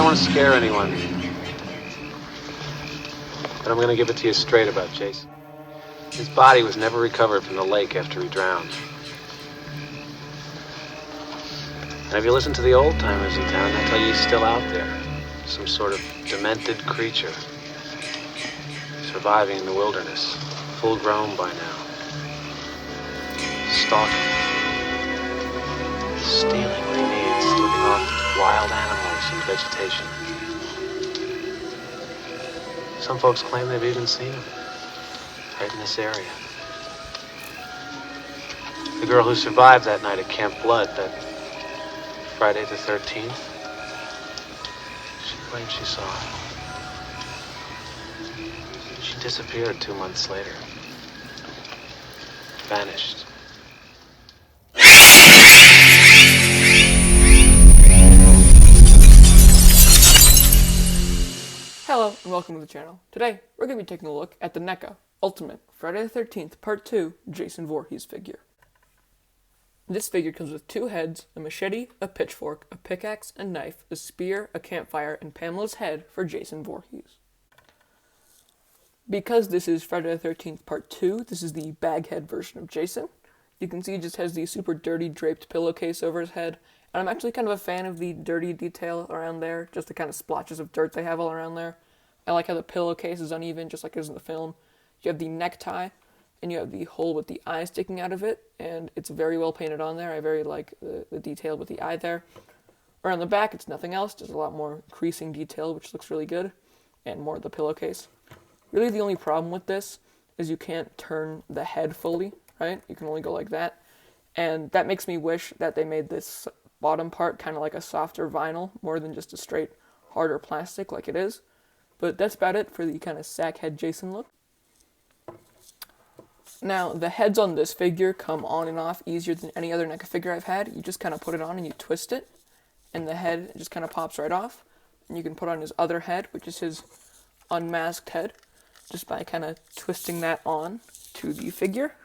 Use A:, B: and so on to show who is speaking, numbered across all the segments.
A: want to scare anyone, but I'm going to give it to you straight about Jason. His body was never recovered from the lake after he drowned. And if you listen to the old-timers in town, they'll tell you he's still out there. Some sort of demented creature. Surviving in the wilderness. Full-grown by now. Stalking. Stealing what he needs. Living off wild animals and vegetation. Some folks claim they've even seen him. Right in this area. The girl who survived that night at Camp Blood, that Friday the 13th, she claimed she saw him. She disappeared 2 months later. Vanished.
B: Hello and welcome to the channel. Today, we're going to be taking a look at the NECA Ultimate Friday the 13th Part 2 Jason Voorhees figure. This figure comes with 2 heads, a machete, a pitchfork, a pickaxe, a knife, a spear, a campfire, and Pamela's head for Jason Voorhees. Because this is Friday the 13th Part 2, this is the Baghead version of Jason. You can see he just has the super dirty draped pillowcase over his head, and I'm actually kind of a fan of the dirty detail around there, just the kind of splotches of dirt they have all around there. I like how the pillowcase is uneven, just like it is in the film. You have the necktie, and you have the hole with the eye sticking out of it, and it's very well painted on there. I very like the detail with the eye there. Around the back, it's nothing else, just a lot more creasing detail, which looks really good, and more of the pillowcase. Really, the only problem with this is you can't turn the head fully, right? You can only go like that, and that makes me wish that they made this bottom part kind of like a softer vinyl, more than just a straight, harder plastic like it is. But that's about it for the kind of sackhead Jason look. Now, the heads on this figure come on and off easier than any other NECA figure I've had. You just kind of put it on and you twist it, and the head just kind of pops right off. And you can put on his other head, which is his unmasked head, just by kind of twisting that on to the figure.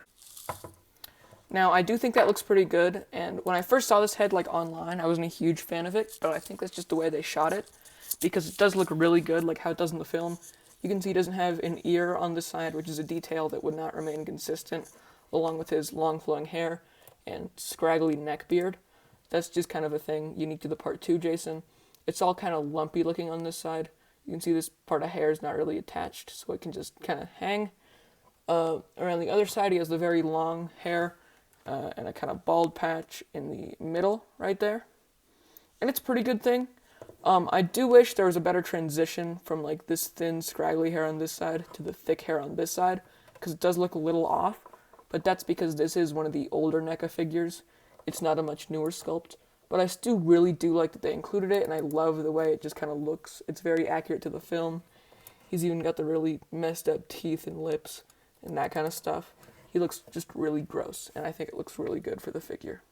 B: Now, I do think that looks pretty good, and when I first saw this head like online, I wasn't a huge fan of it, but I think that's just the way they shot it, because it does look really good, like how it does in the film. You can see he doesn't have an ear on this side, which is a detail that would not remain consistent, along with his long flowing hair and scraggly neck beard. That's just kind of a thing unique to the Part 2 Jason. It's all kind of lumpy looking on this side. You can see this part of hair is not really attached, so it can just kind of hang. Around the other side, he has the very long hair and a kind of bald patch in the middle right there. And it's a pretty good thing. I do wish there was a better transition from like this thin, scraggly hair on this side to the thick hair on this side, because it does look a little off, but that's because this is one of the older NECA figures. It's not a much newer sculpt, but I still really do like that they included it, and I love the way it just kind of looks. It's very accurate to the film. He's even got the really messed up teeth and lips and that kind of stuff. He looks just really gross, and I think it looks really good for the figure.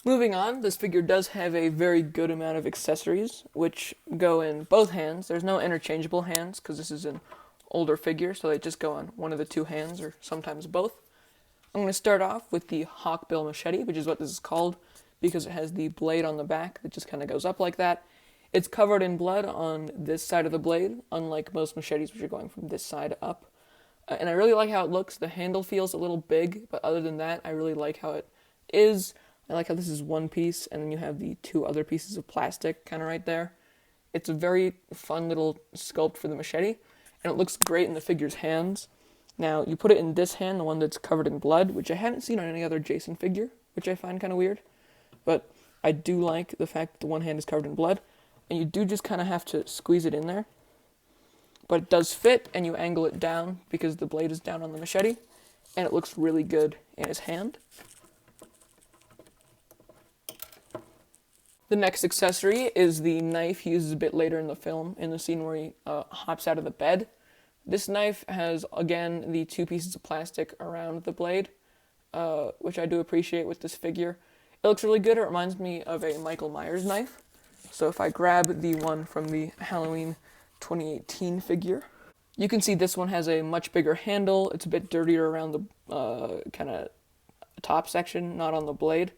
B: Moving on, this figure does have a very good amount of accessories, which go in both hands. There's no interchangeable hands, because this is an older figure, so they just go on one of the 2 hands, or sometimes both. I'm going to start off with the Hawkbill machete, which is what this is called, because it has the blade on the back that just kind of goes up like that. It's covered in blood on this side of the blade, unlike most machetes, which are going from this side up. And I really like how it looks. The handle feels a little big, but other than that, I really like how it is. I like how this is one piece, and then you have the 2 other pieces of plastic kind of right there. It's a very fun little sculpt for the machete, and it looks great in the figure's hands. Now, you put it in this hand, the one that's covered in blood, which I haven't seen on any other Jason figure, which I find kind of weird. But I do like the fact that the one hand is covered in blood, and you do just kind of have to squeeze it in there. But it does fit, and you angle it down because the blade is down on the machete, and it looks really good in his hand. The next accessory is the knife he uses a bit later in the film, in the scene where he hops out of the bed. This knife has, again, the 2 pieces of plastic around the blade, which I do appreciate with this figure. It looks really good. It reminds me of a Michael Myers knife. So if I grab the one from the Halloween 2018 figure, you can see this one has a much bigger handle. It's a bit dirtier around the kind of top section, not on the blade.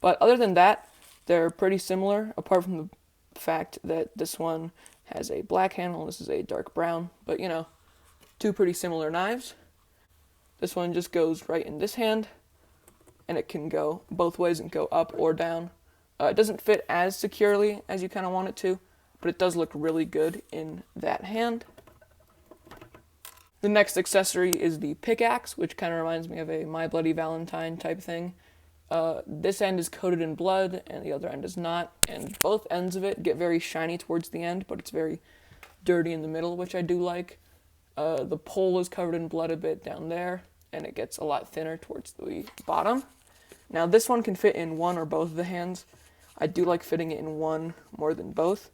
B: But other than that, they're pretty similar, apart from fact that this one has a black handle and this is a dark brown, but you know, two pretty similar knives. This one just goes right in this hand, and it can go both ways and go up or down. It doesn't fit as securely as you kind of want it to, but it does look really good in that hand. The next accessory is the pickaxe, which kind of reminds me of a My Bloody Valentine type thing. This end is coated in blood, and the other end is not, and both ends of it get very shiny towards the end, but it's very dirty in the middle, which I do like. The pole is covered in blood a bit down there, and it gets a lot thinner towards the bottom. Now this one can fit in one or both of the hands. I do like fitting it in one more than both,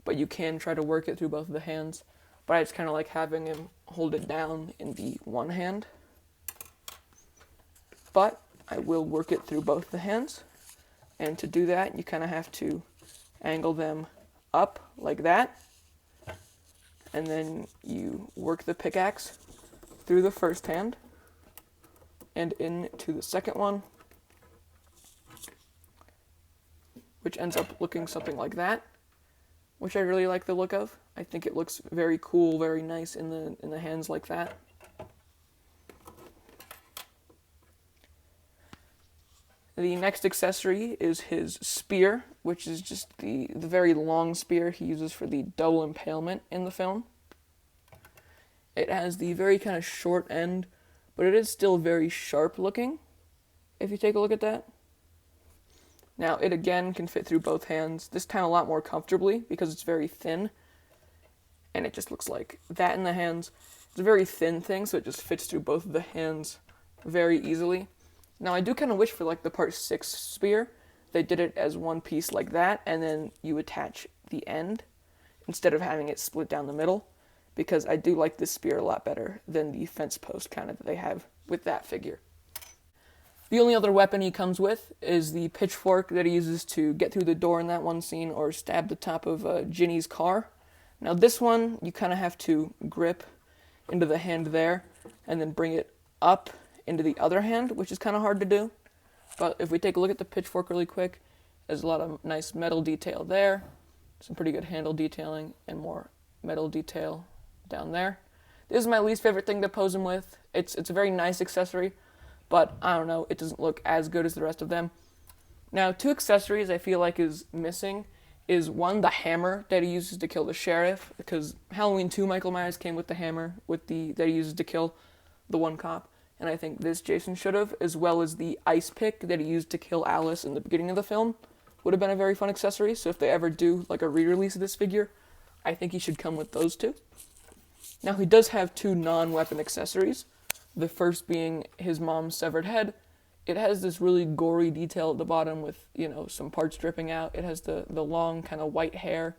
B: but you can try to work it through both of the hands. But I just kind of like having him hold it down in the one hand. But I will work it through both the hands. And to do that, you kind of have to angle them up like that. And then you work the pickaxe through the first hand and into the second one, which ends up looking something like that, which I really like the look of. I think it looks very cool, very nice in the hands like that. The next accessory is his spear, which is just the very long spear he uses for the double impalement in the film. It has the very kind of short end, but it is still very sharp looking, if you take a look at that. Now, it again can fit through both hands, this time a lot more comfortably because it's very thin, and it just looks like that in the hands. It's a very thin thing, so it just fits through both of the hands very easily. Now, I do kind of wish for like the part 6 spear, they did it as one piece like that, and then you attach the end instead of having it split down the middle, because I do like this spear a lot better than the fence post kind of that they have with that figure. The only other weapon he comes with is the pitchfork that he uses to get through the door in that one scene or stab the top of Ginny's car. Now this one, you kind of have to grip into the hand there and then bring it up into the other hand, which is kind of hard to do. But if we take a look at the pitchfork really quick, there's a lot of nice metal detail there, some pretty good handle detailing, and more metal detail down there. This is my least favorite thing to pose him with. It's a very nice accessory, but I don't know, it doesn't look as good as the rest of them. Now, 2 accessories I feel like is missing is one, the hammer that he uses to kill the sheriff, because Halloween 2 Michael Myers came with the hammer that he uses to kill the one cop, and I think this Jason should have, as well as the ice pick that he used to kill Alice in the beginning of the film. Would have been a very fun accessory, so if they ever do like a re-release of this figure, I think he should come with those 2. Now, he does have 2 non-weapon accessories, the first being his mom's severed head. It has this really gory detail at the bottom with, you know, some parts dripping out. It has the long kind of white hair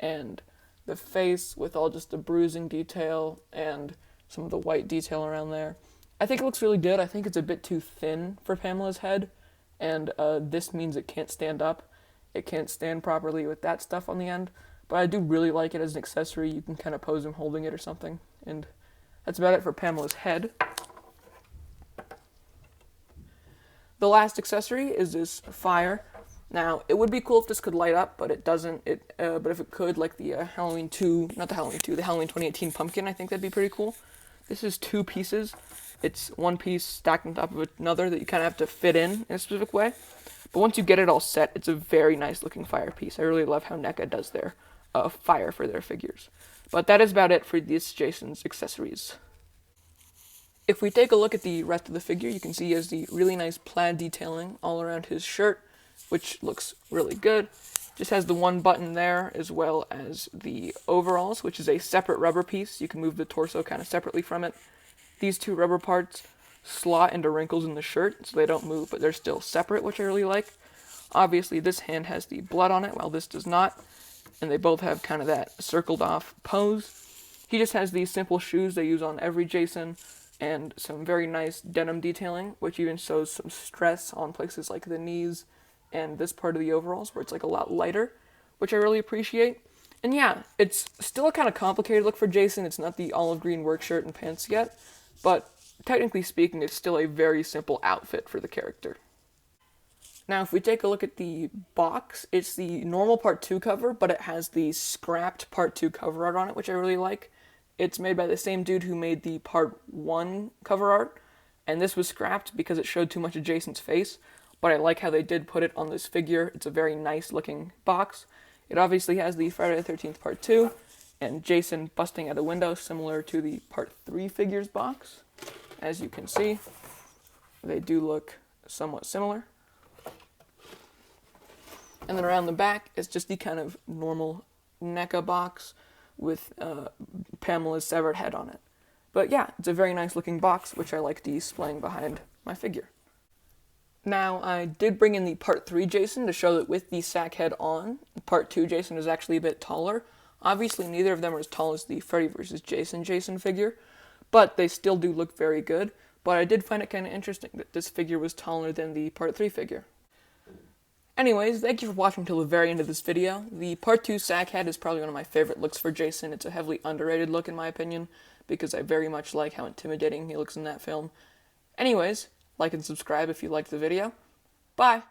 B: and the face with all just the bruising detail and some of the white detail around there. I think it looks really good. I think it's a bit too thin for Pamela's head, and this means it can't stand up. It can't stand properly with that stuff on the end, but I do really like it as an accessory. You can kind of pose him holding it or something, and that's about it for Pamela's head. The last accessory is this fire. Now, it would be cool if this could light up, but it doesn't. But if it could, like the Halloween 2018 pumpkin, I think that'd be pretty cool. This is 2 pieces. It's one piece stacked on top of another that you kind of have to fit in a specific way. But once you get it all set, it's a very nice looking fire piece. I really love how NECA does their fire for their figures. But that is about it for this Jason's accessories. If we take a look at the rest of the figure, you can see he has the really nice plaid detailing all around his shirt, which looks really good. Just has the one button there, as well as the overalls, which is a separate rubber piece. You can move the torso kind of separately from it. These 2 rubber parts slot into wrinkles in the shirt, so they don't move, but they're still separate, which I really like. Obviously, this hand has the blood on it, while this does not, and they both have kind of that circled off pose. He just has these simple shoes they use on every Jason, and some very nice denim detailing, which even shows some stress on places like the knees and this part of the overalls, where it's like a lot lighter, which I really appreciate. And yeah, it's still a kind of complicated look for Jason. It's not the olive green work shirt and pants yet, but technically speaking, it's still a very simple outfit for the character. Now, if we take a look at the box, it's the normal Part 2 cover, but it has the scrapped Part 2 cover art on it, which I really like. It's made by the same dude who made the Part 1 cover art, and this was scrapped because it showed too much of Jason's face, but I like how they did put it on this figure. It's a very nice looking box. It obviously has the Friday the 13th Part 2, and Jason busting out a window, similar to the Part 3 figures box. As you can see, they do look somewhat similar. And then around the back, it's just the kind of normal NECA box with Pamela's severed head on it. But yeah, it's a very nice looking box, which I like displaying behind my figure. Now, I did bring in the Part 3 Jason to show that with the sack head on, Part 2 Jason is actually a bit taller. Obviously, neither of them are as tall as the Freddy vs. Jason figure, but they still do look very good. But I did find it kind of interesting that this figure was taller than the Part 3 figure. Anyways, thank you for watching till the very end of this video. The Part 2 sack head is probably one of my favorite looks for Jason. It's a heavily underrated look in my opinion, because I very much like how intimidating he looks in that film. Anyways, like and subscribe if you liked the video. Bye!